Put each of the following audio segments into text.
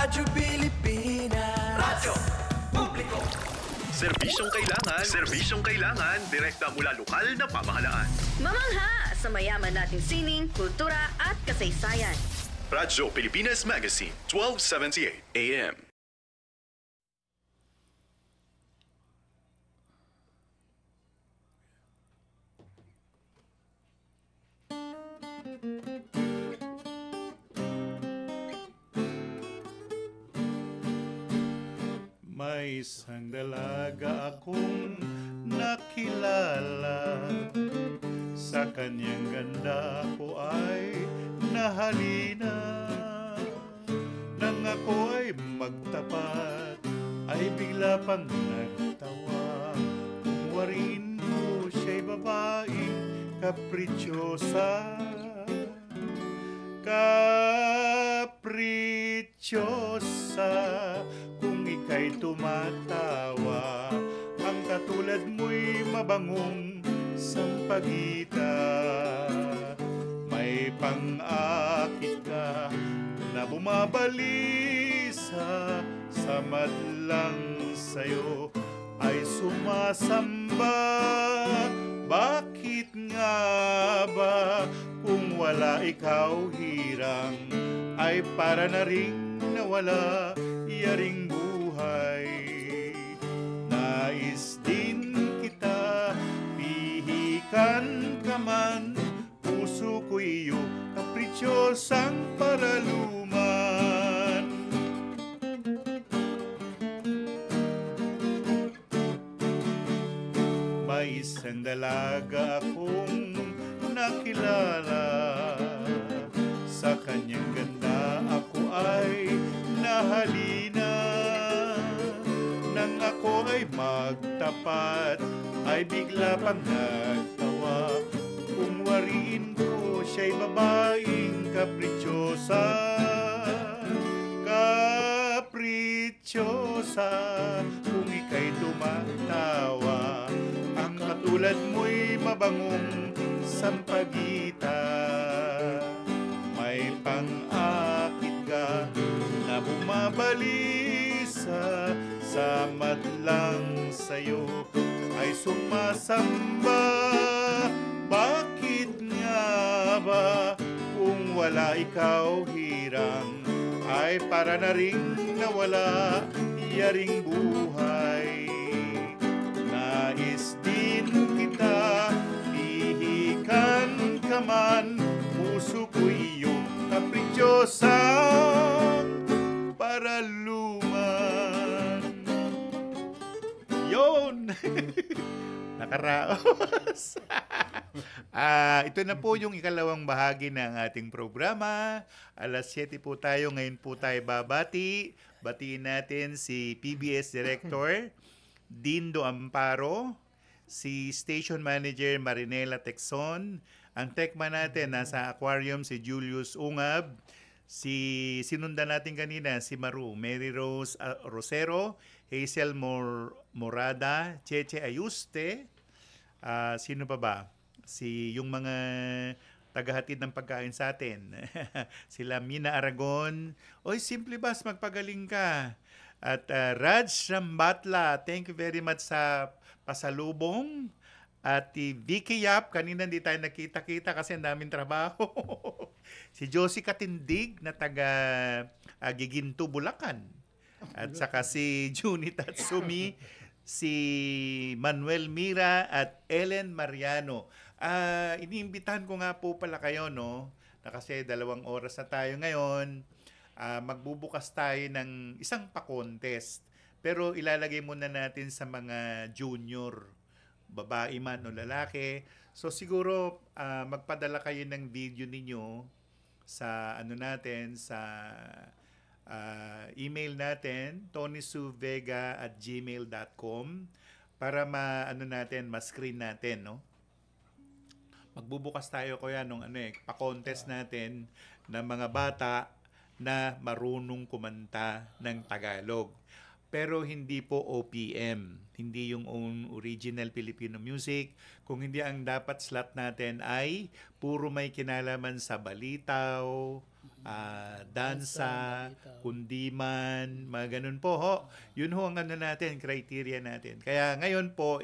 Radyo Pilipinas. Radyo Publiko. Serbisyong kailangan, direkta mula lokal na pamahalaan. Mamangha sa mayaman nating sining, kultura at kasaysayan. Radyo Pilipinas Magazine, 1278 AM. May isang dalaga akong nakilala, sa kanyang ganda ko ay nahalina. Nang ako ay magtapat, ay bigla pang nagtawa. Kung warin mo siya'y babaeng kaprityosa, kaprityosa. Kung ika'y tumatawa, ang katulad mo'y mabangong sampagita. May pang-akit ka na bumabalisa, sa madlang sa'yo ay sumasamba. Bakit nga ba kung wala ikaw hirang, ay para na ring nawala yaring buhay? Nais din kita pihikan ka man, puso ko iyo kaprityosang paraluman. May isang dalaga akong nakilala, sa kanyang ganda ako ay nahalina. Nang ako ay magtapat, ay bigla pang nagtawa. Kung wariin ko siya'y babaeng kaprityosa, kaprityosa. Kung ika'y tumatawa, ang katulad mo'y mabangong sampagita. May pang-akit ka na bumabalisa, sa madlang sa'yo ay sumasamba. Bakit nga ba kung wala ikaw hirang, ay para na ring nawala yaring buhay? Nais din kita pihikan ka man, puso ko iyong kaprityosang paraluman. Yon! Nakaraos. Ito na po yung ikalawang bahagi ng ating programa. Alas 7 po tayo. Ngayon po tayo babati. Batiin natin si PBS Director Dindo Amparo, si Station Manager Marinela Texon, ang techman natin nasa aquarium si Julius Ungab, si sinundan natin kanina si Mary Rose Rosero, Hazel Morada, Cheche Ayuste, sino pa ba? Yung mga tagahatid ng pagkain sa atin. Sila Mina Aragon, oy Simple Bas, magpagaling ka. At Raj Rambatla, thank you very much sa pasalubong. At Vicky Yap, kanina hindi tayo nakita-kita kasi ang daming trabaho. Si Josie Katindig na taga Giginto, Bulacan. At saka si Juni Tatsumi, si Manuel Mira at Ellen Mariano. Iniimbitahan ko nga po pala kayo, no? Na kasi 2 oras na tayo ngayon. Magbubukas tayo ng isang pa-contest. Pero ilalagay muna natin sa mga junior, babae man o lalaki. So siguro magpadala kayo ng video ninyo sa natin, sa email natin, tonysuvega@gmail.com, para ma-screen natin, no? Magbubukas tayo kuya nung pa-contest natin ng mga bata na marunong kumanta ng Tagalog. Pero hindi po OPM, hindi yung own original Filipino music. Kung hindi, ang dapat slot natin ay puro may kinalaman sa balitaw, dansa, kundiman, mga ganun po ho. Yun ho ang ano natin, criteria natin. Kaya ngayon po,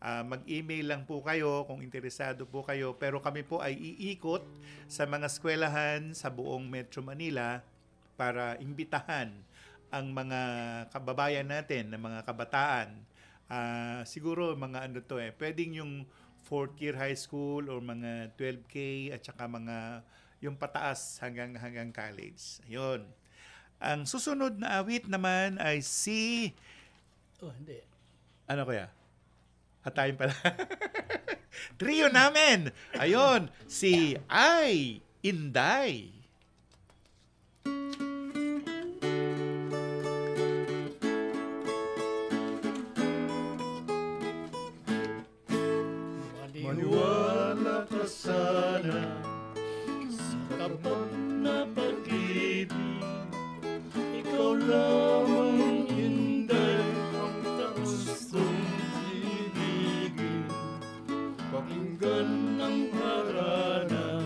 mag-email lang po kayo kung interesado po kayo. Pero kami po ay iikot sa mga eskwelahan sa buong Metro Manila para imbitahan ang mga kababayan natin, ng mga kabataan. Siguro mga ano to pwedeng yung 4th year high school or mga 12K at saka mga yung pataas hanggang college. Ayun. Ang susunod na awit naman ay si Hindi. ano kaya? Hatayin pala. Trio namin. Ayun, si Ay Inday. Maniwala ka sana sa tapat na pag-ibig. Ikaw lamang Inday ang gustong ibigin. Pakinggan ang harana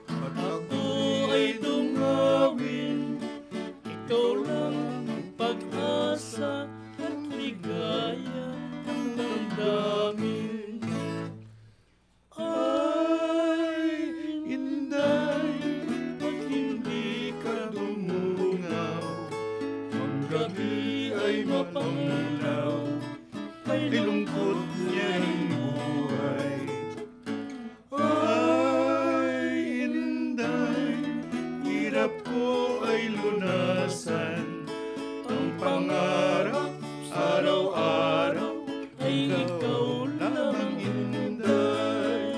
at ako ay dungawin. Ikaw lang ang pag-asa at ligaya ng damdamin. Ay, Inday, pag hindi ka dumungaw, ang gabi ay mapanglaw, ay lungkot niya ang buhay. Ay, Inday, hirap ko ay lunasan, ang pangarap araw-araw ay ikaw lamang, Inday.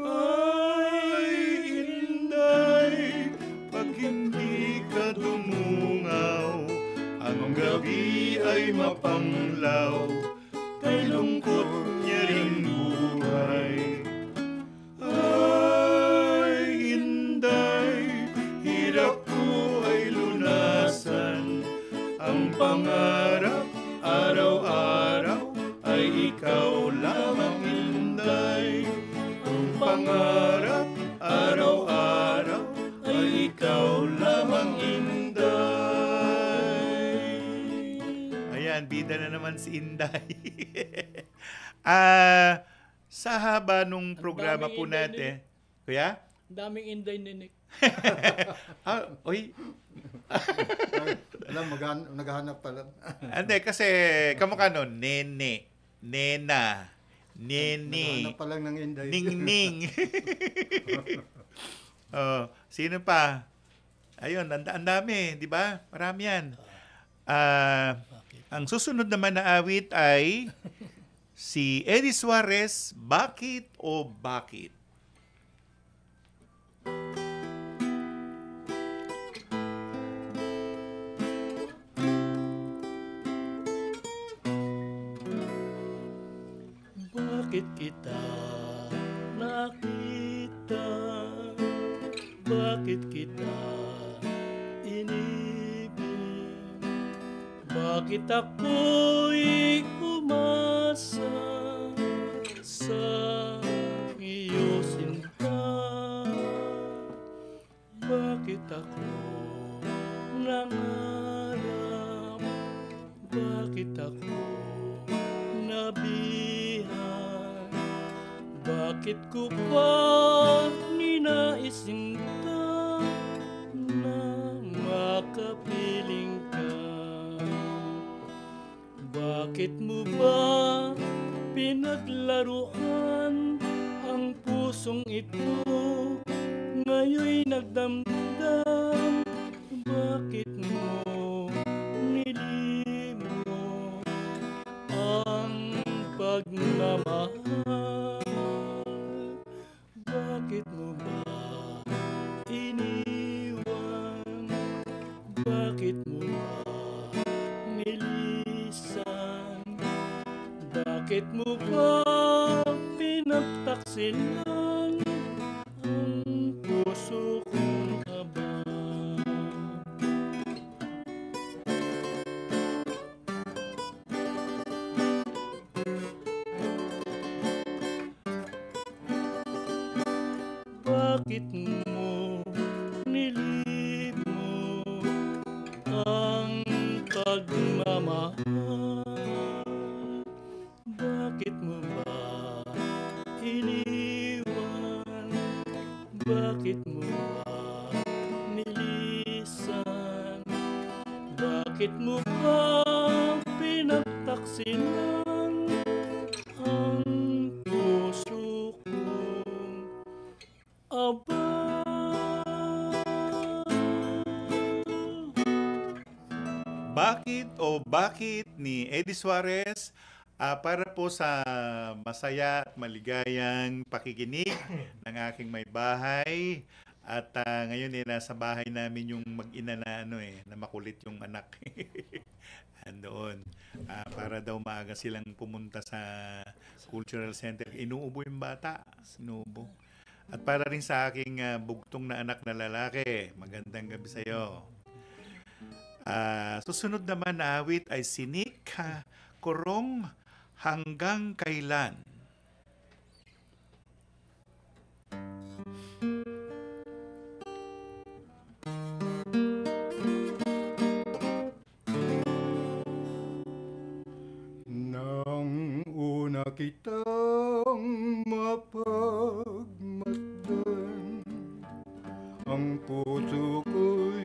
Ay, Inday, pag hindi ka dumungaw, ang gabi ay mapanglaw, kay lungkot niya ring buhay. Ay, Inday, hirap ko ay lunasan, ang pangarap araw-araw ay ikaw lamang, Inday. Ang pangarap araw-araw ay ikaw lamang, Inday. Ayan, bida na naman si Inday. Sa haba nung programa daming po Inday natin. Kuya? Ang daming Inday ninik. Oy. Alam, naghahanap pa lang. Hindi, kasi kamukha nun, Nene, Nena, Neni, Naghahanap pa lang ng Inday. Ningning. Sino pa? Ayun, ang dami, di ba? Marami yan. Ang susunod naman na awit ay si Eddie Suarez, Bakit o Bakit? Bakit kita nakita? Bakit kita inibig? Bakit ako'y umasa sa iyo sinta? Bakit ako nangarap? Bakit ako nabihan? Bakit ko pa ninaisin ka na makapiling ka? Bakit mo ba pinaglaruan ang pusong ito? Ngayon'y nagdamdam. Bakit mo nilimot ang pagmamahal? Bakit mo ba iniwan nilisan? Bakit mo ba pinagtaksilan ang puso kong kaba? Bakit mo nilimo ang pagmamahal? Bakit mo ba iniwan? Bakit mo ba nilisan? Bakit mo ba pinagtaksilan ang puso kong aba? Bakit o Bakit ni Eddie Suarez, para po sa masaya at maligayang pakikinig ng aking may bahay. At ngayon nasa bahay namin yung mag-ina na na makulit yung anak. Andoon. Para daw maaga silang pumunta sa cultural center. Inuubo yung bata. Sinuubo. At para rin sa aking bugtong na anak na lalaki, magandang gabi sa'yo. Susunod naman na awit ay Sinik Kurong, Hanggang Kailan. Nang una kitang mapagmasdan, ang puso ko'y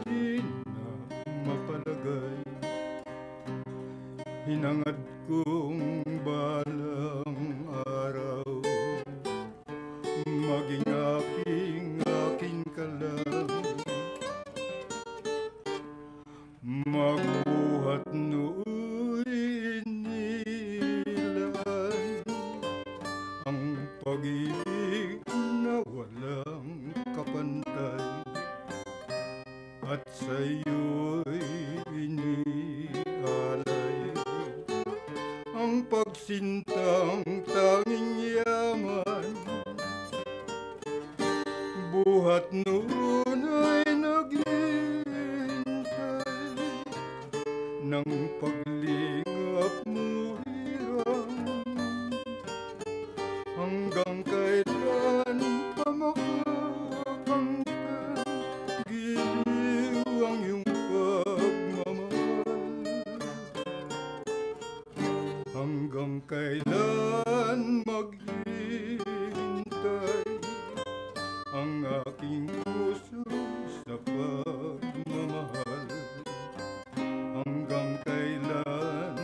di na mapalagay. Hinangad kong balang araw, maging aking ka lang. Magbuhat nooy inilan ang pag-ibig na walang kapantay, at sa'yo'y inialay ang pagsintang tanging yaman. Buhat noon ay naghihintay ng paglingap mo hirang, hanggang kailan pa makakangkan giliw ang iyong pagmamahal. Hanggang kailan maghihintay ang aking puso sa pagmamahal? Hanggang kailan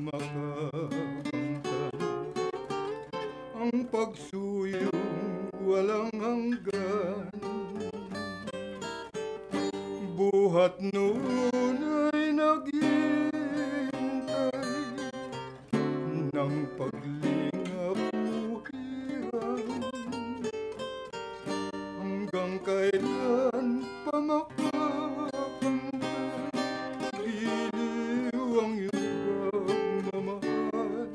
makakamtan ang pagsuyong walang hanggan? Buhat noon ay naghihintay ng paglingap mo hirang, hanggang kailan pa makakangkan giliw ang iyong pagmamahal?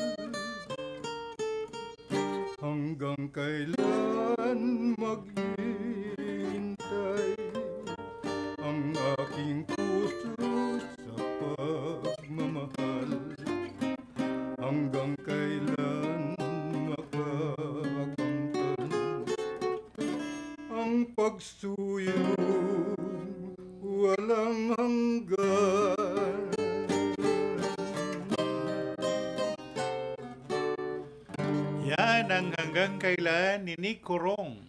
Hanggang kailan maghihintay ang aking puso sa pagmamahal? Hanggang kailan makakamtan ang pagsuyong walang hanggan? Yan ang Hanggang Kailan ni Nick Kurong.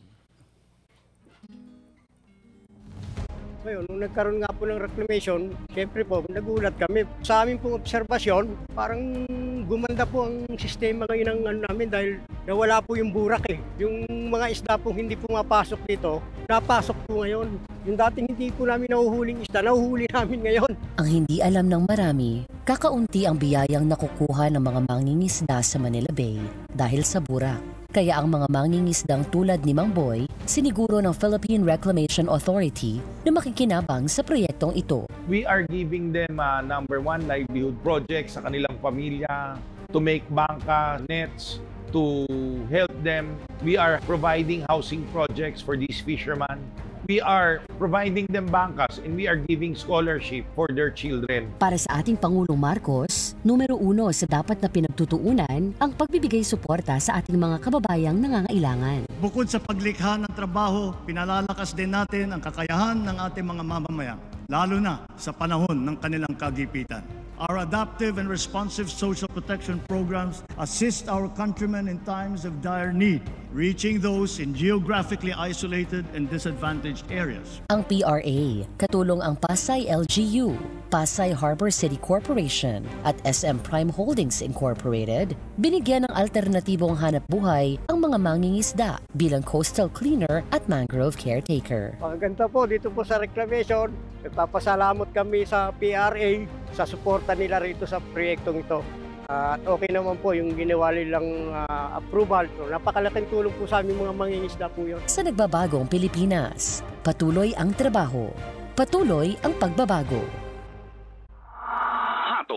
Ngayon, nung nagkaroon nga po ng reclamation, siyempre po, nagulat kami. Sa aming pong obserbasyon, parang gumanda po ang sistema ngayon ng ano namin dahil nawala po yung burak eh. Yung mga isda pong hindi pumapasok dito, napasok po ngayon. Yung dating hindi po namin nahuhuling isda, nahuhuli namin ngayon. Ang hindi alam ng marami, kakaunti ang biyayang nakukuha ng mga mangingisda sa Manila Bay dahil sa burak. Kaya ang mga mangingisdang tulad ni Mang Boy, siniguro ng Philippine Reclamation Authority na makikinabang sa proyektong ito. We are giving them number one, livelihood projects sa kanilang pamilya, to make bangka, nets, to help them. We are providing housing projects for these fishermen. We are providing them bangkas and we are giving scholarship for their children. Para sa ating Pangulong Marcos, numero 1 sa dapat na pinagtutuunan ang pagbibigay suporta sa ating mga kababayang nangangailangan. Bukod sa paglikha ng trabaho, pinalalakas din natin ang kakayahan ng ating mga mamamayan, lalo na sa panahon ng kanilang kagipitan. Our adaptive and responsive social protection programs assist our countrymen in times of dire need, reaching those in geographically isolated and disadvantaged areas. Ang PRA, katulong ang Pasay LGU, Pasay Harbor City Corporation at SM Prime Holdings Incorporated, binigyan ng alternatibong hanapbuhay ang mga mangingisda bilang coastal cleaner at mangrove caretaker. Maganda po dito po sa reclamation. Nagpapasalamat kami sa PRA sa suporta nila rito sa proyektong ito. At okay naman po yung ginawa nilang approval. Napakalaking tulong po sa aming mga mangingisda po yun. Sa nagbabagong Pilipinas, patuloy ang trabaho, patuloy ang pagbabago.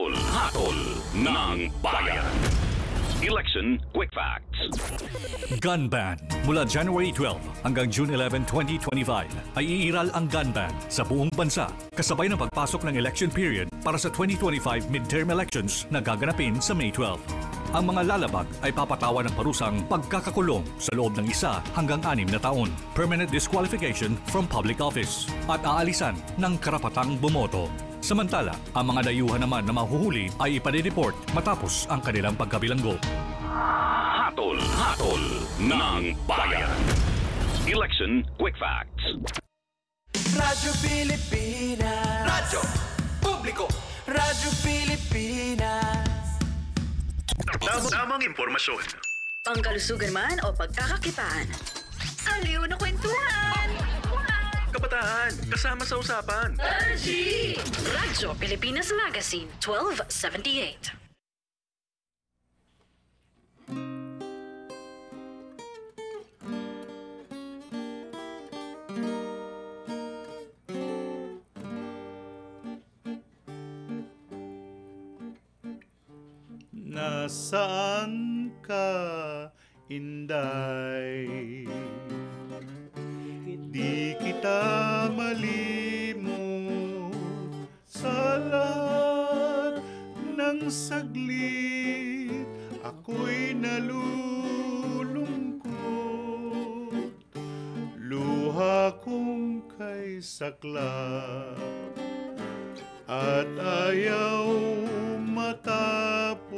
Hatol ng bayan. Election Quick Facts. Gun ban. Mula January 12 hanggang June 11, 2025 ay iiral ang gun ban sa buong bansa kasabay ng pagpasok ng election period para sa 2025 midterm elections na gaganapin sa May 12. Ang mga lalabag ay papatawan ng parusang pagkakakulong sa loob ng 1 hanggang 6 na taon, permanent disqualification from public office, at aalisan ng karapatang bumoto. Samantala, ang mga dayuhan naman na mahuhuli ay iparireport matapos ang kanilang pagkabilanggo. Hatol ng bayan. Election Quick Facts. Radyo Pilipinas. Radyo Publiko. Radyo Pilipinas. Tamang impormasyon. Pangkalusugan man o pagkakakitaan. Aliw na kwentuhan! Kabataan, kasama sa usapan. Radyo Pilipinas Magazine, 1278. Nasaan ka, Inday? Di kita malimot sa lahat ng saglit. Ako'y nalulungkot, luha kong kay saklap, at ayaw matapos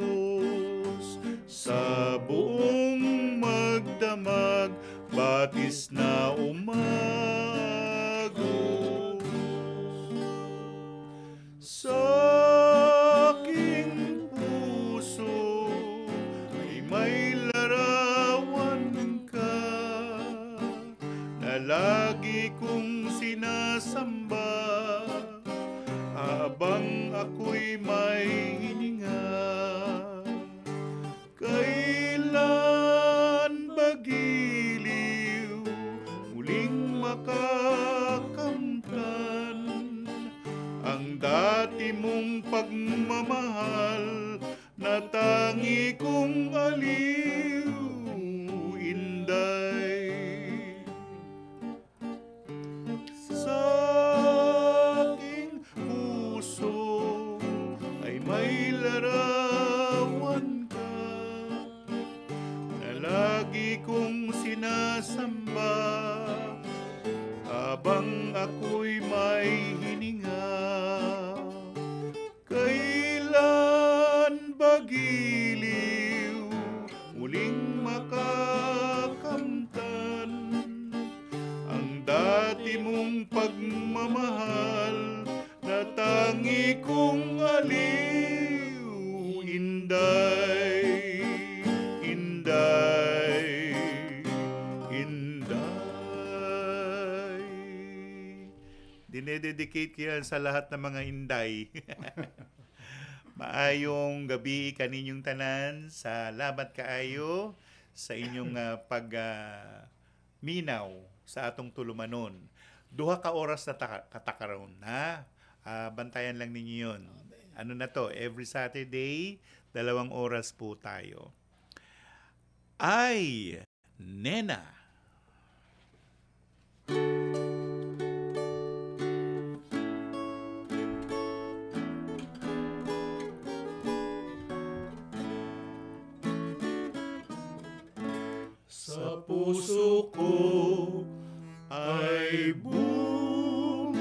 sa buong magdamag. Batis na umagos sa aking puso ay may larawan ka na lagi kong sinasamba habang ako'y may hininga. Kailan ba giliw muling makakamtan ang dati mong pagmamahal na tangi kong aliw, Inday? Sa aking puso ay may larawan ka na lagi kong sinasamba habang ako'y may hininga. Kailan ba giliw muling makakamtan ang dati mong pagmamahal na tangi kong aliw, Inday, Inday, Inday. Dinededicate ko yan sa lahat ng mga Inday. Maayong gabi kaninyong tanan, salamat kaayo sa inyong minaw sa atong tulumanon. Duha ka oras na katakaron, ha? Bantayan lang ninyo yun. Ano na to? Every Saturday, 2 oras po tayo. Ay, Nena. Sa puso ko ay bumukan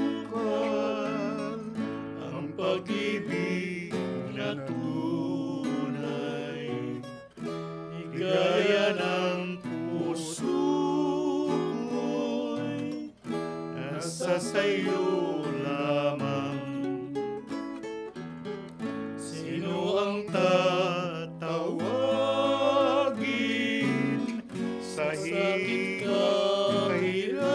ang pag-ibig na tunay, gaya ng puso ko'y nasa sayo lamang. Sino ang tatawagin sa sakit kahirapan,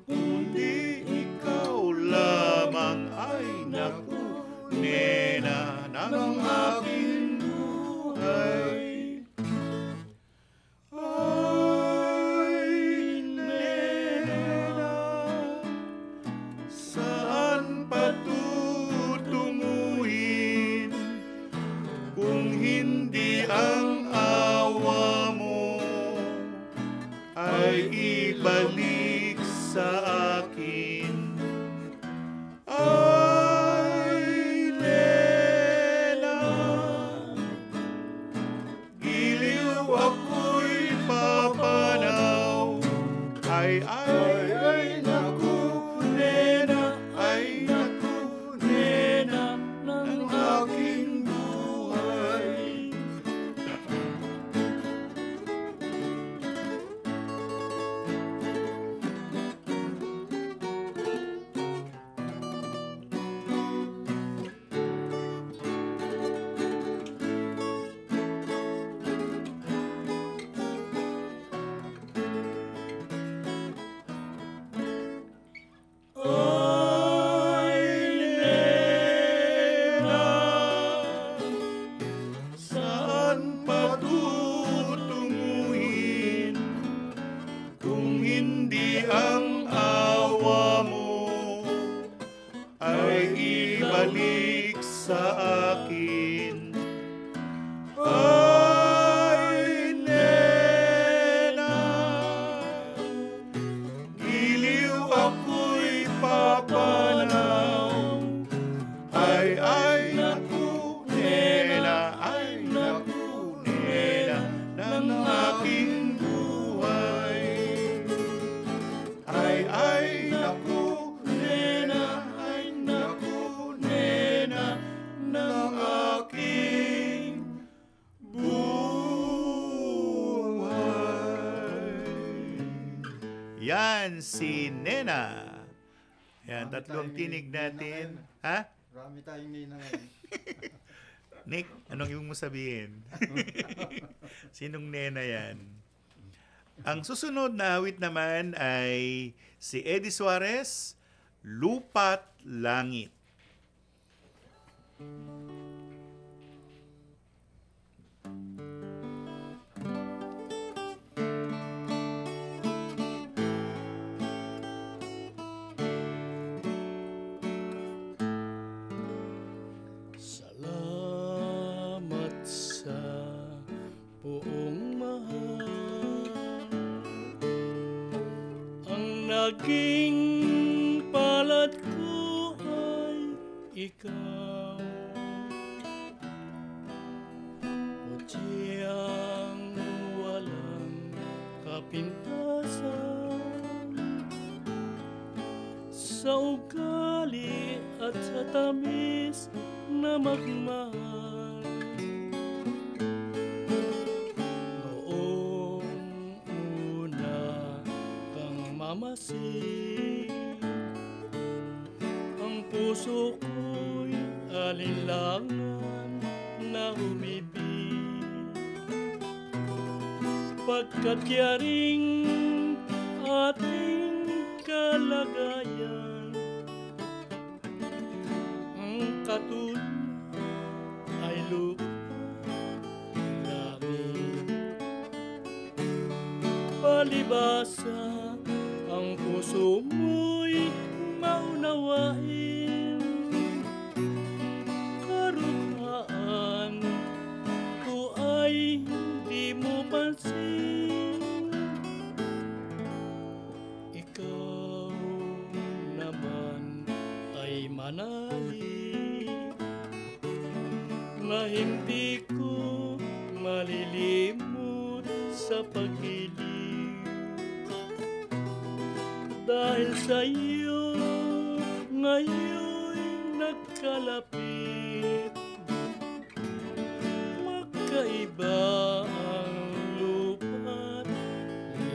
kundi ikaw lamang? Ay naku, Nena ng aking buhay. Ay, Nena, saan patutunguhin kung hindi ang awa mo ay ibalik sa akin? Ay, Nena, giliw ako'y papanaw. Ay, naku, Nena, ay, naku, Nena ng aking buhay. Ay, Nena, saan patutunguhin kung hindi ang awa mo ay ibalik sa akin? Ay, Nena, giliw ako'y papanaw. Ay, naku, Nena, ay, naku, Nena ng aking buhay. Ay, naku, Nena, ay, naku, Nena ng aking buhay. Yan, si Nena. Yan, tatlong tinig natin. Ha? Marami tayong Nena ngayon. Nick, anong ibig mo sabihin? Sinong Nena yan? Ang susunod na awit naman ay si Eddie Suarez, Lupa't Langit. Salamat sa buong mahal, ang naging palad ko ay ikaw. Putsiyang walang kapintasan, sa ugali at sa tamis na magmahal. Noong una kang mamasid, ang puso ko'y alinlangan na humibig. Pagkat yaring ating kalagayan, ang katulad ay lupa lang. palibasa ang puso mo'y maunawain. Karuhaan ko ay hindi mo pansin. Ikaw naman ay manalig na hindi ko malilimot sa pag-ibig. Dahil sa iyo ngayon'y nagkalapit, magkaiba ang lupa't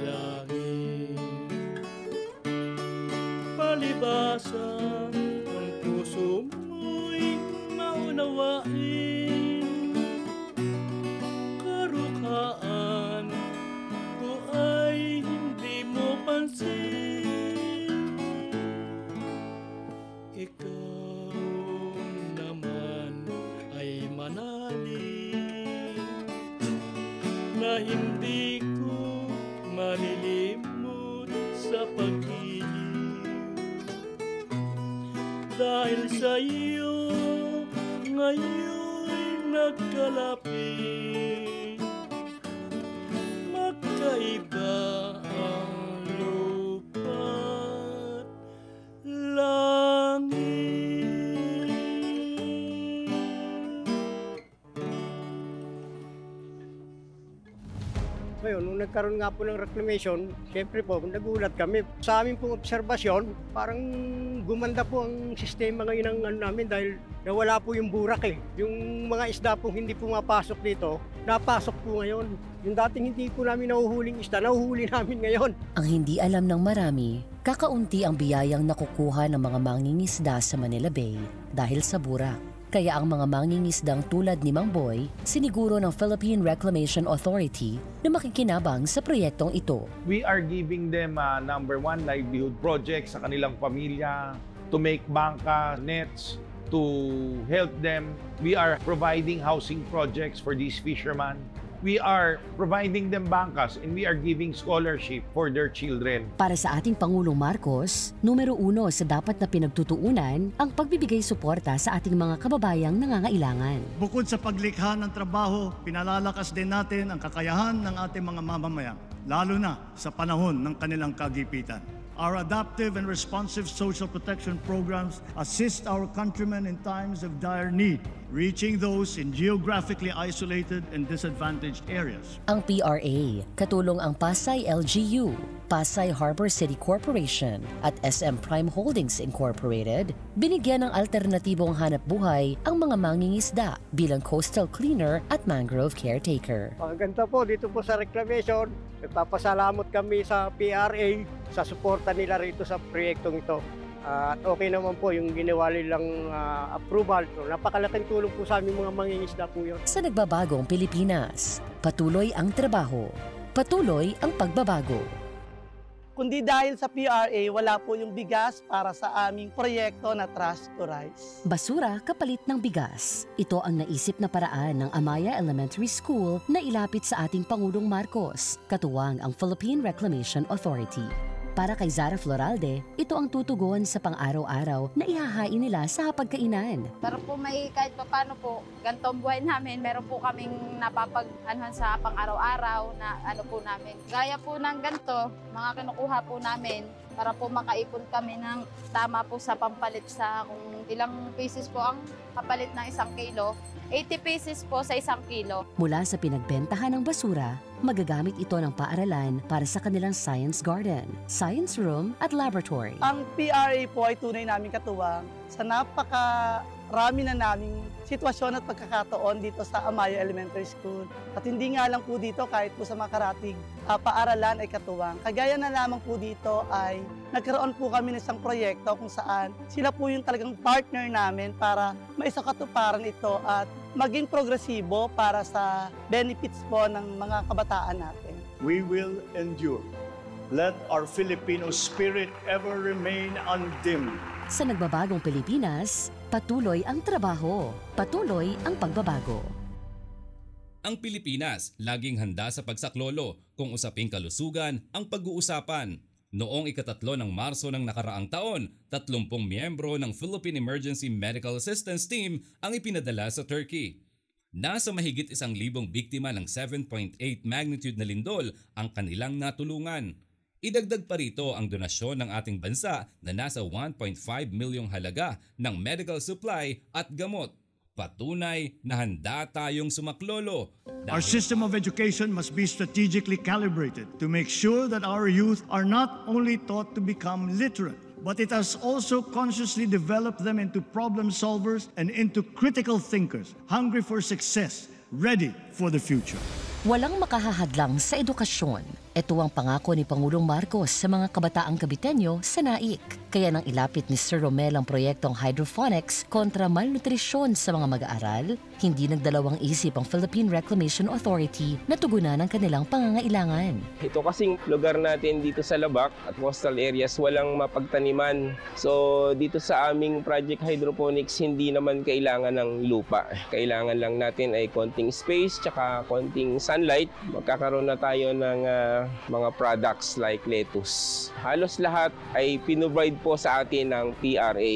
langit. Palibasa ang puso mo'y maunawain. Karukhaan ko ay hindi mo pansin. Ikaw naman ay manalig na hindi ko malilimot sa pag-ibig. Dahil sa iyo ngayon'y nagkalapit, magkaiba ang lupa't langit. Ngayon, nung nagkaroon nga po ng reclamation, siyempre po, nagulat kami. Sa aming pong obserbasyon, parang gumanda po ang sistema ngayon ng ano namin dahil nawala po yung burak eh. Yung mga isda po hindi pumapasok dito, napasok po ngayon. Yung dating hindi po namin nahuhuling isda, nahuhuli namin ngayon. Ang hindi alam ng marami, kakaunti ang biyayang nakukuha ng mga mangingisda sa Manila Bay dahil sa burak. Kaya ang mga mangingisdang tulad ni Mang Boy, siniguro ng Philippine Reclamation Authority na makikinabang sa proyektong ito. We are giving them number one livelihood project sa kanilang pamilya, to make bangka, nets, to help them. We are providing housing projects for these fishermen. We are providing them bangkas and we are giving scholarship for their children. Para sa ating Pangulong Marcos, numero 1 sa dapat na pinagtutuunan ang pagbibigay suporta sa ating mga kababayang nangangailangan. Bukod sa paglikha ng trabaho, pinalalakas din natin ang kakayahan ng ating mga mamamayan, lalo na sa panahon ng kanilang kagipitan. Our adaptive and responsive social protection programs assist our countrymen in times of dire need, reaching those in geographically isolated and disadvantaged areas. Ang PRA, katulong ang Pasay LGU, Pasay Harbor City Corporation at SM Prime Holdings Incorporated, binigyan ng alternatibong hanapbuhay ang mga mangingisda bilang coastal cleaner at mangrove caretaker. Pagkanta po dito po sa reclamation, nagpapasalamat kami sa PRA sa suporta nila rito sa proyektong ito. At okay naman po yung ginawa nilang approval. Napakalaking tulong po sa aming mga mangingisda po yun. Sa nagbabagong Pilipinas, patuloy ang trabaho, patuloy ang pagbabago. Kundi dahil sa PRA, wala po yung bigas para sa aming proyekto na Trust to Rise. Basura kapalit ng bigas. Ito ang naisip na paraan ng Amaya Elementary School na ilapit sa ating Pangulong Marcos, katuwang ang Philippine Reclamation Authority. Para kay Zara Floralde, ito ang tutugon sa pang-araw-araw na ihahain nila sa hapagkainan. Pero po may kahit paano po, ganitong buhay namin, meron po kaming napapag-anuhan sa pang-araw-araw na ano po namin. Gaya po ng ganito, mga kinukuha po namin para po makaipon kami ng tama po sa pampalit sa kung ilang pieces po ang kapalit ng 1 kilo. 80 pieces po sa 1 kilo. Mula sa pinagbentahan ng basura, magagamit ito ng paaralan para sa kanilang science garden, science room at laboratory. Ang PRA po ay tunay naming katuwang sa napakarami na naming sitwasyon at pagkakataon dito sa Amaya Elementary School. At hindi nga lang po dito, kahit po sa mga karatig paaralan ay katuwang. Kagaya na lamang po dito ay nagkaroon po kami ng isang proyekto kung saan sila po yung talagang partner namin para maisakatuparan ito at maging progresibo para sa benefits po ng mga kabataan natin. We will endure. Let our Filipino spirit ever remain undimmed. Sa nagbabagong Pilipinas, patuloy ang trabaho, patuloy ang pagbabago. Ang Pilipinas laging handa sa pagsaklolo kung usaping kalusugan ang pag-uusapan. Noong ika-3 ng Marso ng nakaraang taon, 30 miyembro ng Philippine Emergency Medical Assistance Team ang ipinadala sa Turkey. Nasa mahigit 1,000 biktima ng 7.8 magnitude na lindol ang kanilang natulungan. Idagdag pa rito ang donasyon ng ating bansa na nasa 1.5 milyong halaga ng medical supply at gamot. Patunay na handa tayong sumaklolo. Our system of education must be strategically calibrated to make sure that our youth are not only taught to become literate, but it has also consciously developed them into problem solvers and into critical thinkers, hungry for success, ready for the future. Walang makahahadlang sa edukasyon. Ito ang pangako ni Pangulong Marcos sa mga kabataang Caviteño sa NAIC. Kaya nang ilapit ni Sir Romel ang proyektong hydroponics kontra malnutrisyon sa mga mag-aaral, hindi nagdalawang isip ang Philippine Reclamation Authority na tugunan ang kanilang pangangailangan. Ito kasing lugar natin dito sa Labac at coastal areas walang mapagtaniman. So dito sa aming project hydroponics hindi naman kailangan ng lupa. Kailangan lang natin ay konting space tsaka konting sunlight. Magkakaroon na tayo ng mga products like lettuce. Halos lahat ay pinrovide po sa atin ng PRA.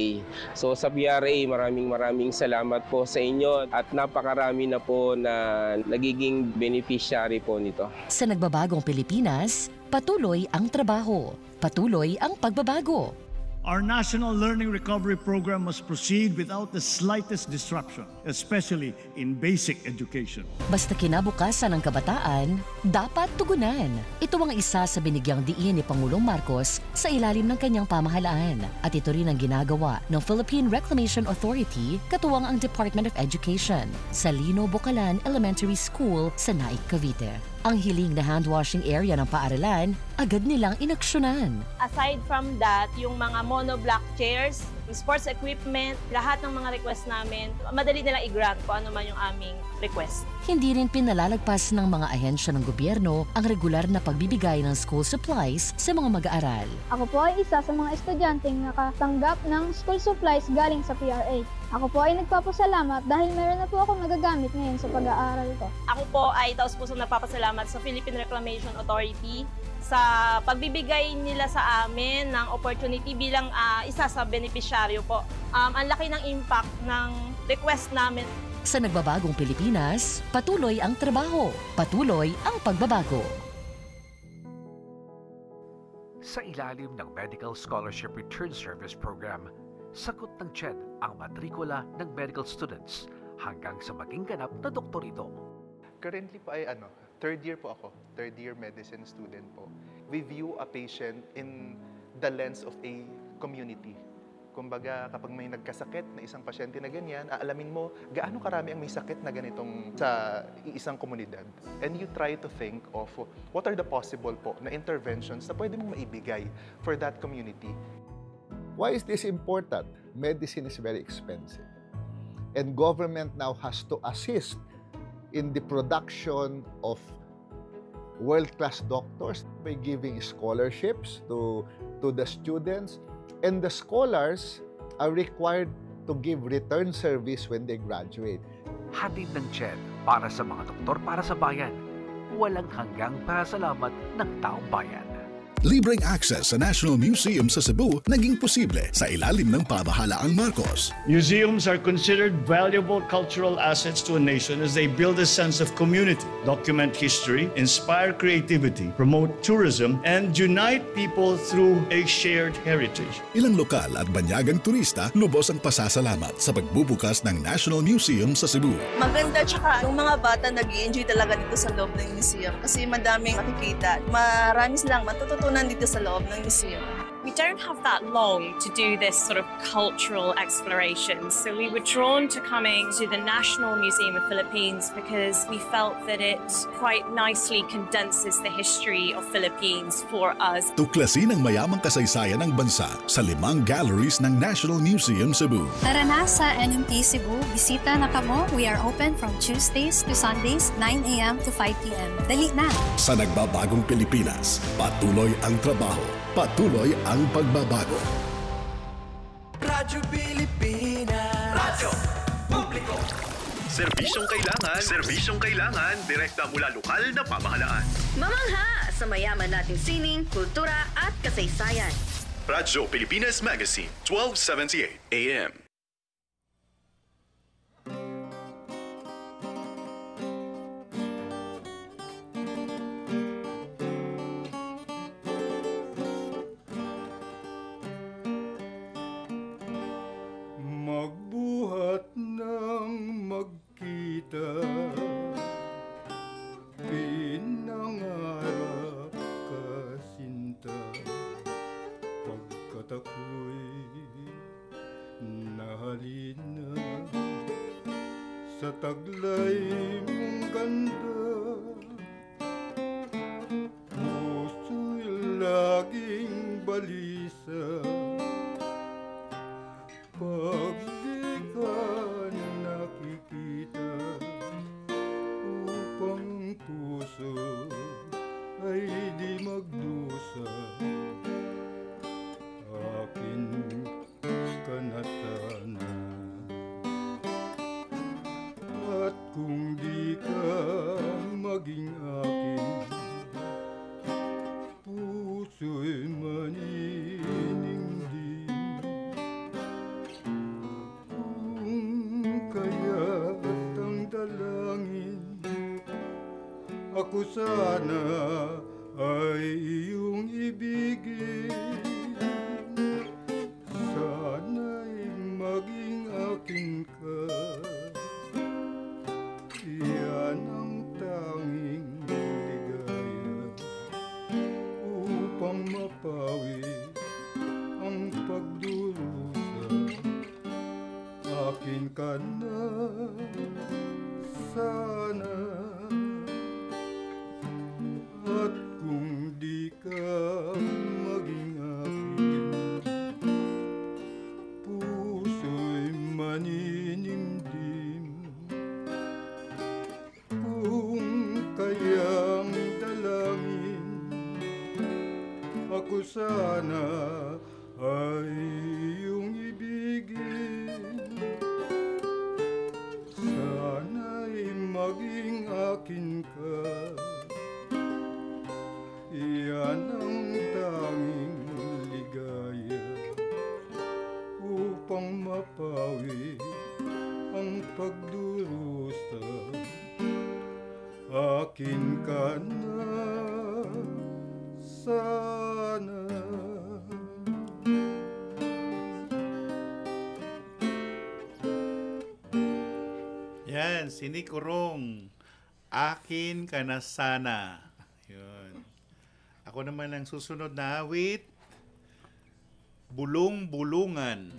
So sa PRA, maraming salamat po sa inyo at napakarami na po na nagiging beneficiary po nito. Sa nagbabagong Pilipinas, patuloy ang trabaho, patuloy ang pagbabago. Our National Learning Recovery Program must proceed without the slightest disruption, especially in basic education. Basta kinabukasan ng kabataan, dapat tugunan. Ito ang isa sa binigyang diin ni Pangulong Marcos sa ilalim ng kanyang pamahalaan. At ito rin ang ginagawa ng Philippine Reclamation Authority katuwang ang Department of Education sa Lino Bocalan Elementary School sa Naik, Cavite. Ang hiling na handwashing area ng paaralan, agad nilang inaksyonan. Aside from that, yung mga monoblock chairs, sports equipment, lahat ng mga request namin, madali nilang i-grant kung ano man yung aming request. Hindi rin pinalalagpas ng mga ahensya ng gobyerno ang regular na pagbibigay ng school supplies sa mga mag-aaral. Ako po ay isa sa mga estudyanteng nakatanggap ng school supplies galing sa PRA. Ako po ay nagpapasalamat dahil meron na po akong nagagamit ngayon sa pag-aaral ko. Ako po ay taos-pusong nagpapasalamat sa Philippine Reclamation Authority sa pagbibigay nila sa amin ng opportunity bilang isa sa beneficiaryo po. Ang laki ng impact ng request namin. Sa nagbabagong Pilipinas, patuloy ang trabaho, patuloy ang pagbabago. Sa ilalim ng Medical Scholarship Return Service Program, sagot ng CHED ang matrikula ng medical students hanggang sa maging ganap na doktorito. Currently po ay third year po ako, third year medicine student po. We view a patient in the lens of a community. Kumbaga, kapag may nagkasakit na isang pasyente na ganyan, aalamin mo gaano karami ang may sakit na ganitong sa isang komunidad. And you try to think of what are the possible po na interventions na pwede mong maibigay for that community. Why is this important? Medicine is very expensive. And government now has to assist in the production of world-class doctors by giving scholarships to the students. And the scholars are required to give return service when they graduate. Hatid ng CHED para sa mga doktor para sa bayan. Walang hanggang pasalamat ng taong bayan. Libreng access sa National Museum sa Cebu naging posible sa ilalim ng pamahalaang Marcos. Museums are considered valuable cultural assets to a nation as they build a sense of community, document history, inspire creativity, promote tourism, and unite people through a shared heritage. Ilang lokal at banyagang turista lubos ang pasasalamat sa pagbubukas ng National Museum sa Cebu. Maganda, tsaka yung mga bata nag-i-enjoy talaga dito sa loob ng museum kasi madaming makikita. Marami silang matututunan dito sa loob ng museum. We don't have that long to do this sort of cultural exploration, so we were drawn to coming to the National Museum of Philippines because we felt that it quite nicely condenses the history of Philippines for us. Tuklasin ang mayamang kasaysayan ng bansa sa 5 galleries ng National Museum Cebu. Tara na sa NMT Cebu, bisita na kamo. We are open from Tuesdays to Sundays, 9 a.m. to 5 p.m. Dali na! Sa nagbabagong Pilipinas, patuloy ang trabaho, patuloy ang pagbabago. Radyo Pilipinas. Radyo Publiko. Serbisyong kailangan, direkta mula lokal na pamahalaan. Mamangha sa mayaman nating sining, kultura at kasaysayan. Radyo Pilipinas Magazine, 1278 AM. Magbuhat ng magkita, pinangarap kasinta, pagkat ako'y nahalina sa taglay mong ganda. Puso'y laging balisa pag di ka nakikita, upang puso ay di magdusa. Akin ka na sana, at kung di ka maging akin, puso'y maniningning. Kaya't ang dalangin, ako sana ay iyong ibigin. Sana'y maging akin ka, yan ang tanging ligaya, upang mapawi ang pagdurusa. Akin ka na sana, at kung di ka maging akin, puso'y maninimdim. Kung kayang dalangin, ako sana ay iyong ibigin. Sana'y maging akin ka, yan ang tanging ligaya, upang mapawi ang pagdurusa. Akin ka na sana. Yan, si Nick Urong. Akin ka na sana. Yun. Ako naman ang susunod na awit, Bulong-bulungan.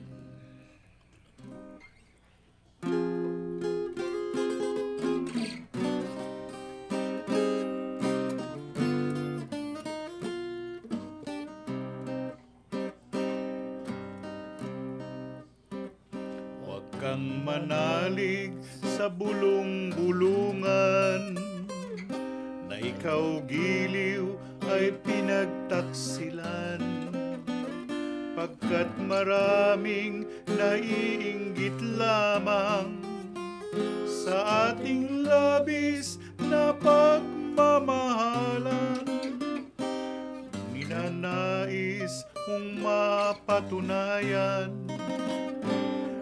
Huwag kang manalig sa bulong-bulungan, na ikaw giliw ay pinagtaksilan, pagkat maraming naiinggit lamang sa ating labis na pagmamahalan. Ninanais mong mapatunayan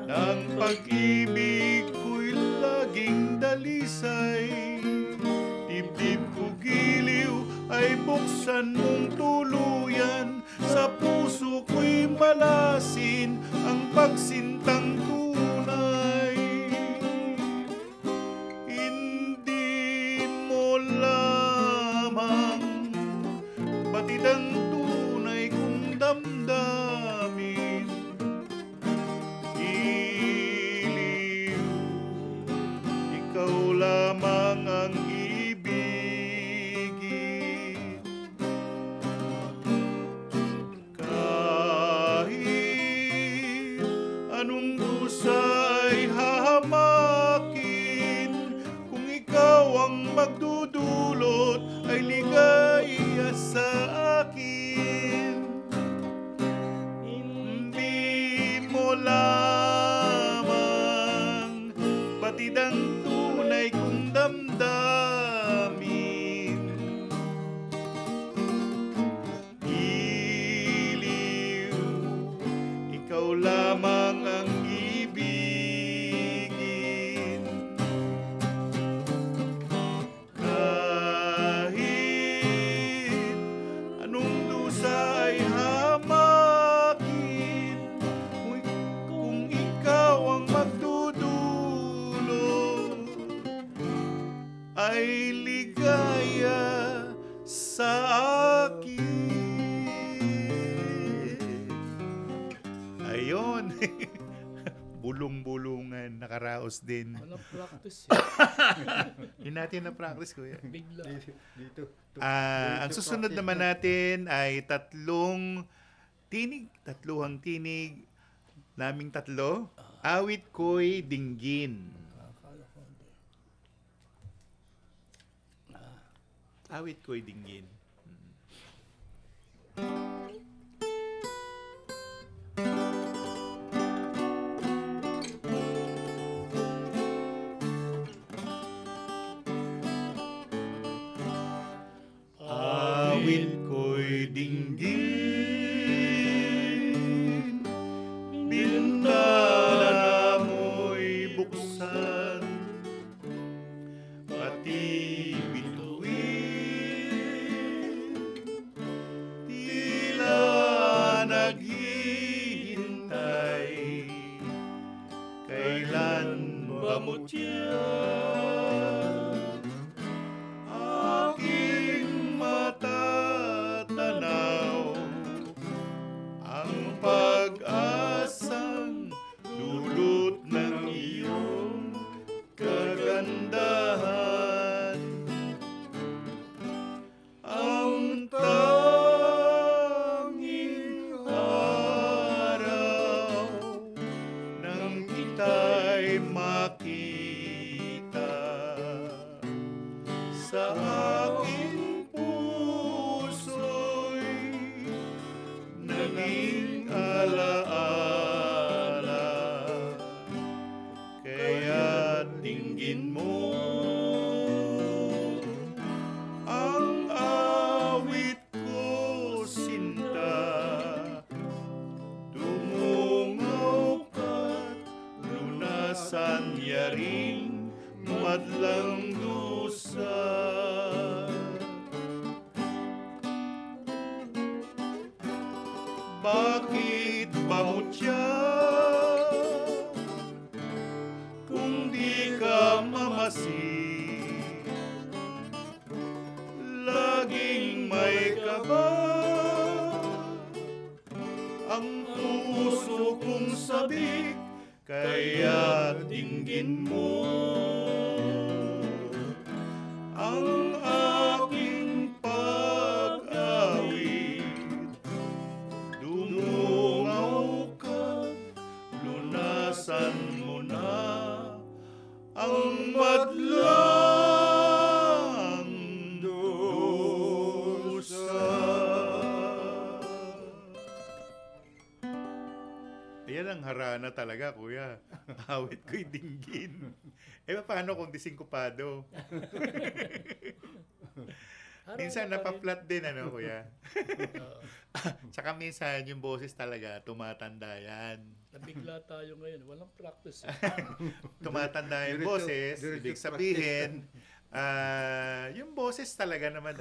na ang pag-ibig ko'y laging dalisay. Dibdib ko giliw ay buksan mong tuluyan, sa puso ko'y malasin ang pagsintang tunay. Hindi mo lamang batid ang tunay kong damdamin. Iliw, ikaw lamang ang anong dusa ay hahamakin, kung ikaw ang magdudulot ay ligaya sa akin. Hindi mo lamang batid ang tunay kong damdamin. Iliw, ikaw lamang ang ibigin. Kahit anong dusa ay hamakin, kung ikaw ang magdudulot, ay ligaya sa akin. Ayun. Bulong-bulungan, nakaraos din. Walang practice. Hindi natin na-practice, kuya. Bigla. Ang susunod naman natin ay tatluhang tinig, naming tatlo. Awit ko'y dinggin. Awit ko'y dinggin. Awit ko'y dinggin, bintana mo'y buksan, pati bituin, tila naghihintay, kailan ba mo aking matatanaw ang pag-asang dulot ng iyong kagandahan. Ang tanging araw nang kita'y makita sa aking puso'y naging alaala. Kaya dinggin mo ang awit ko, sinta. Dumungaw ka't lunasan yaring madlang dusa. Bakit ba mo kung di ka mamasig? Laging may kaba ang puso kong sabik, kaya dinggin mo ang aking pag-awit. Dumungaw ka, lunasan mo na ang madlang dusa. Ayan ang harana talaga, kuya. Awit ko'y dinggin. Paano kung disingkupado? Minsan napaplat din, kuya? Tsaka minsan yung boses talaga, tumatanda yan. Nabigla tayo ngayon. Walang practice. Tumatanda yung boses, ibig sabihin, yung boses talaga naman,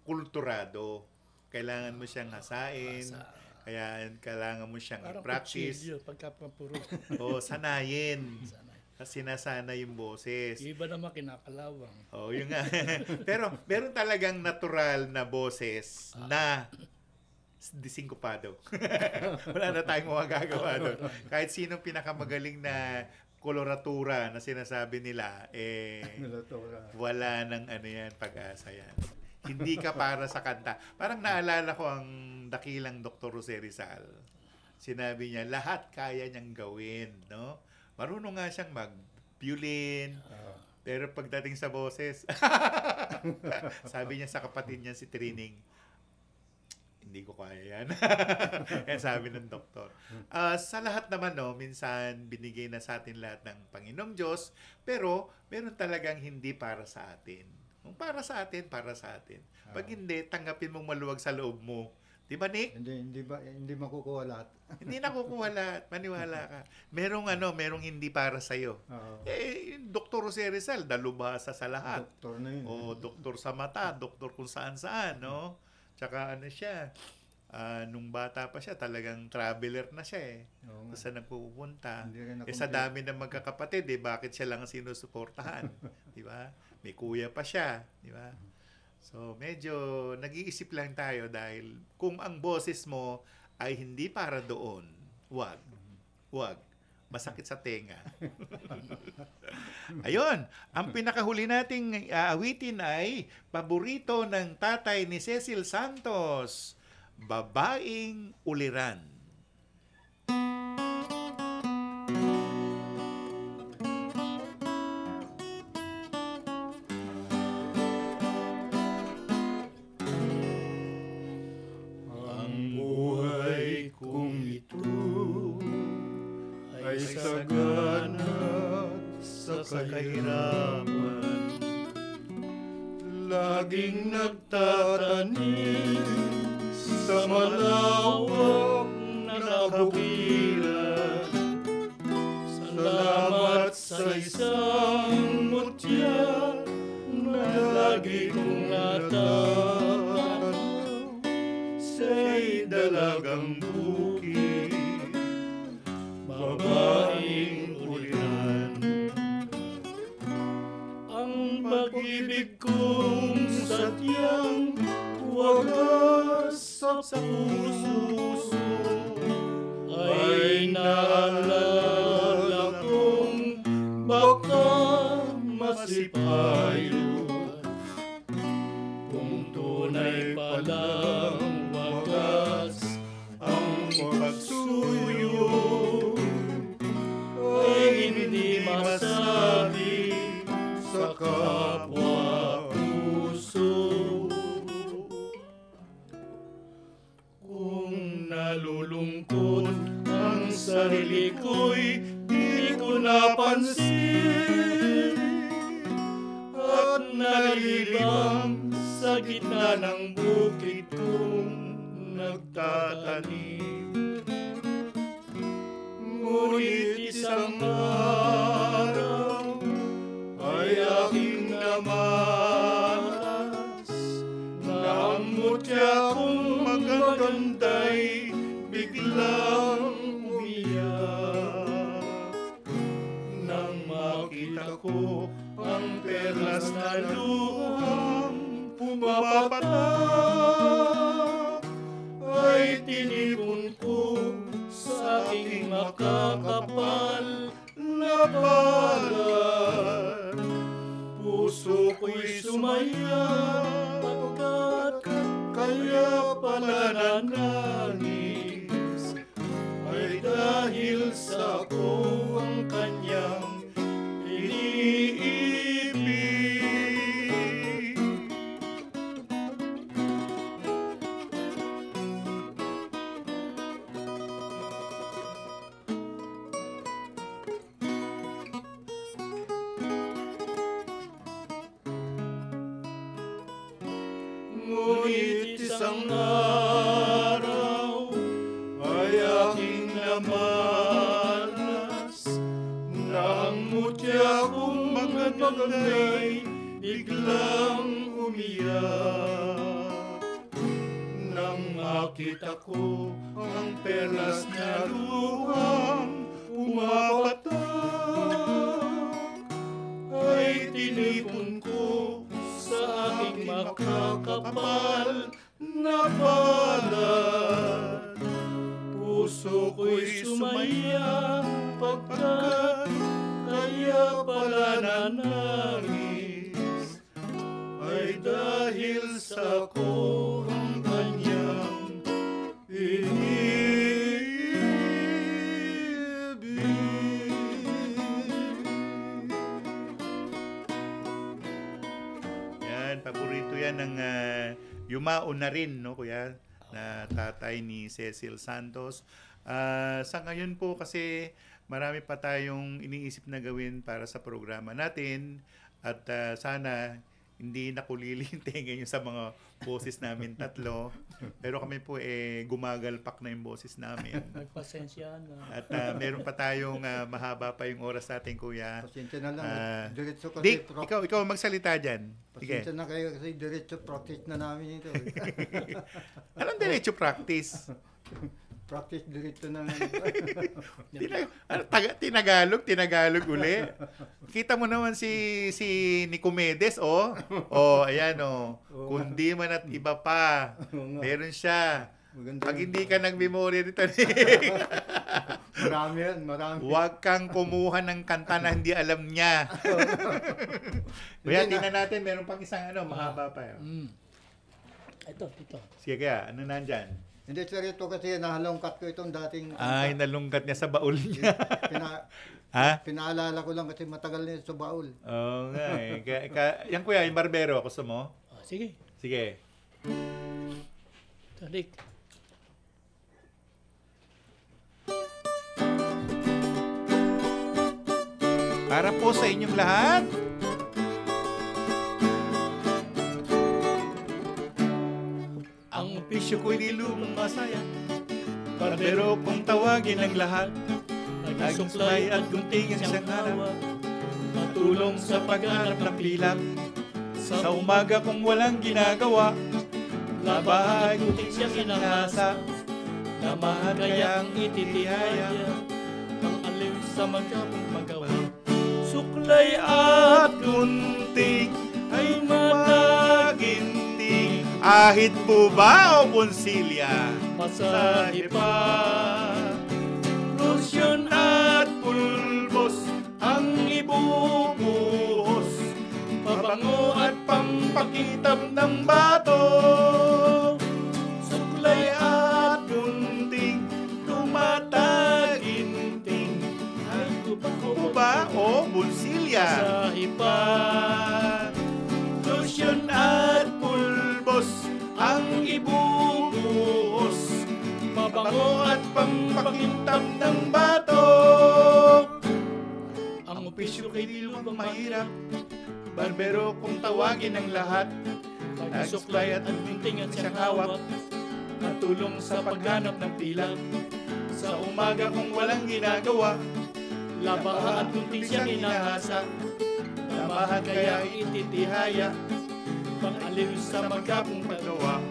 kulturado. Kailangan mo siyang hasain. Kaya kailangan mo siyang i-practice. Parang pagkapapuro. O, sanayin. Sinasana yung boses. Yung iba naman kinakalawang. Yun nga. Pero meron talagang natural na boses na disingkupado. Wala na tayong magagawa doon. Kahit sinong pinakamagaling na koloratura na sinasabi nila, wala nang pag-asa yan. Hindi ka para sa kanta. Parang naalala ko ang dakilang Dr. Jose Rizal. Sinabi niya, lahat kaya niyang gawin, no? Marunong nga siyang mag-violin, pero pagdating sa boses, sabi niya sa kapatid niya si Trining, hindi ko kaya yan. Yan sabi ng doktor. Sa lahat naman, no, minsan binigay na sa atin lahat ng Panginoong Diyos, pero meron talagang hindi para sa atin. Kung para sa atin, para sa atin. Pag hindi, tanggapin mong maluwag sa loob mo. Di ba, Nick? Hindi makukuha lahat. Hindi nakukuha lahat. Maniwala ka. Merong hindi para sa'yo. Yung Dr. Jose Rizal, dalubhasa sa lahat. Doktor na yun. O, doktor sa mata, doktor kung saan-saan, no? Tsaka siya, nung bata pa siya, talagang traveler na siya eh. Kung saan nagpupunta. Sa dami ng magkakapatid, bakit siya lang ang sinusuportahan? Di ba? May kuya pa siya. Di ba? So, medyo nag-iisip lang tayo dahil kung ang boses mo ay hindi para doon, wag. Masakit sa tenga. Ayun, ang pinakahuli nating aawitin ay paborito ng tatay ni Cecil Santos, Babaeng Uliran. Sa kahirapan, laging nagtatanim sa malawak na kabukiran. Salamat sa isang mutya na lagi kong natatanaw sa'y dalagang bukid, babaeng pag-ibig kong sadyang wagas sa puso ay naalala kong baka masipayo kung tunay palang wagas ang pagsuyo ay hindi masabi sa kapwa puso. Kung nalulungkot ang sarili ko'y di ko napansin at nalilibang sa gitna ng bukid kong nagtatanim. Ngunit isang araw ay aking namalas na ang mutya kong magaganda'y biglang umiyak. Nang makita ko ang perlas na luhang pumapatak, ay tinipon ko sa aking makakapal na palad. Puso ko'y sumaya pagkat kaya pala nanangis ay dahil sa ako ang kanyang iniibig. Ngunit isang araw ay aking namalas na ang mutya kong magaganda'y biglang umiyak. Nang makita ko ang perlas na luhang pumapatak, ay tinipon ko sa aking makakapal na palad. Puso ko'y sumaya pagkat kaya pala nanangis ay dahil sa ako ang kanyang Yan, paborito yan ng Yumao na rin, no, kuya? na tatay ni Cecil Santos. Sa ngayon po kasi marami pa tayong iniisip na gawin para sa programa natin at sana hindi nakulili yung tenga nyo sa mga boses namin tatlo. Pero kami po gumagalpak na yung boses namin. Nagpasensya na. At meron pa tayong mahaba pa yung oras natin, kuya. Pasensya na lang. Diretso kasi Dick, ikaw magsalita dyan. Pasensya na kayo kasi diretso practice na namin ito. Anong diretso practice? Practice diretso na. Tinagalog uli. Kita mo naman si Nicomedes, ayan, kundi man at iba pa. Meron siya. Pag hindi ka nag-memory dito, marami. Huwag kang kumuha ng kanta na hindi alam niya. Kaya tingnan natin, meron pang isang mahaba pa. Ito. Sige kaya, ano nandyan? Hindi, sir, ito kasi nahalongkat ko itong dating... Ay, nalungkat niya sa baul niya. Pinaalala ko lang kasi matagal na sa baul. Oo nga eh. Yan kuya, yung barbero, gusto mo? Sige. Sige. Talik. Para po sa inyong lahat. Ang opisyo ko'y dilumang masaya, barbero kung tawagin ang lahat. Naging suklay at guntingin siyang harap, matulong sa paghanap ng pilak. Sa umaga kung walang ginagawa, labahay gunting siyang inahasa. Namahan kayang ititihaya, ang aliw sa magkapong paggawa. Suklay at gunting ay mataginting. Ahit po ba o Bonsilya? Masahe pa. Lotion at pulbos ang ibubuhos, pabango at pampakitab ng bato. Suklay at gunting, tumataginting. Ahit po ba o Bonsilya? Masahe pa. Lotion at pulbos ang ibubuhos, mabango at pampakintab ng bato. Ang opisyo kay di lumang mahirap, barbero kung tawagin ang lahat. Nagsuklay at gunting at siyang hawak, natulong sa paghanap ng pilak. Sa umaga kung walang ginagawa, labaha at gunting siyang inahasa. Namahan kaya ititihaya, pang-aliw sa magkapong paggawa.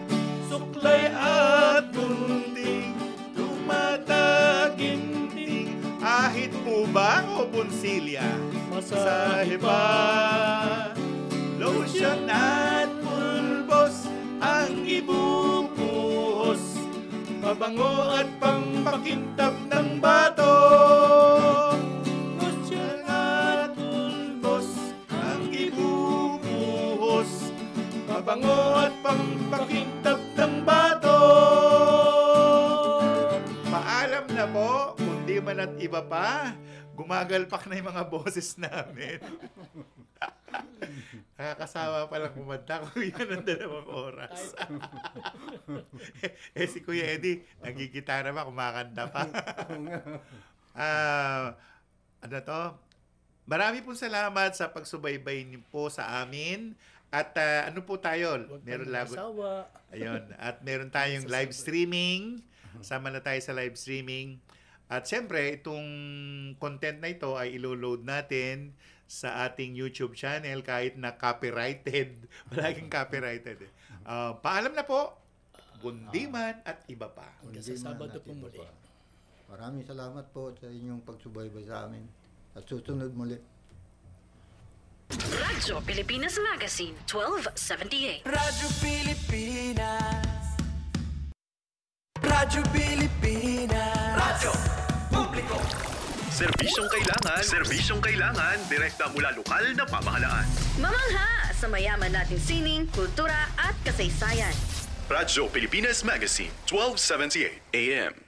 Suklay at gunting, tumataginting. Ahit po ba o Bonsilya? Masahe pa. Lotion at pulbos ang ibubuhos, mabango at pampakintab ng bato. Lotion at pulbos ang ibubuhos, mabango at pampakintab ng bato. Paalam na po, kundi man at iba pa, gumagalpak na yung mga boses namin. Nakakasawa palang kumanta ko yan ng 2 oras. Si Kuya Eddie, nagigitara ba, kumakanta pa. Ano to? Marami pong salamat sa pagsubaybay niyo po sa amin. At ano po tayo? Meron Ayun. At meron tayong live streaming. Sama na tayo sa live streaming. At siyempre, itong content na ito ay ilo-load natin sa ating YouTube channel kahit na copyrighted. Palaging copyrighted. Paalam na po. Gundiman at iba pa. Hanggang sa Sabado po muli. Maraming salamat po sa inyong pagsubaybay sa amin. At susunod muli. Radyo Pilipinas Magazine, 1278. Radyo Pilipinas. Radyo Pilipinas. Radyo Publiko. Serbisyong kailangan, direkta mula lokal na pamahalaan. Mamangha sa mayaman nating sining, kultura at kasaysayan. Radyo Pilipinas Magazine, 1278 AM.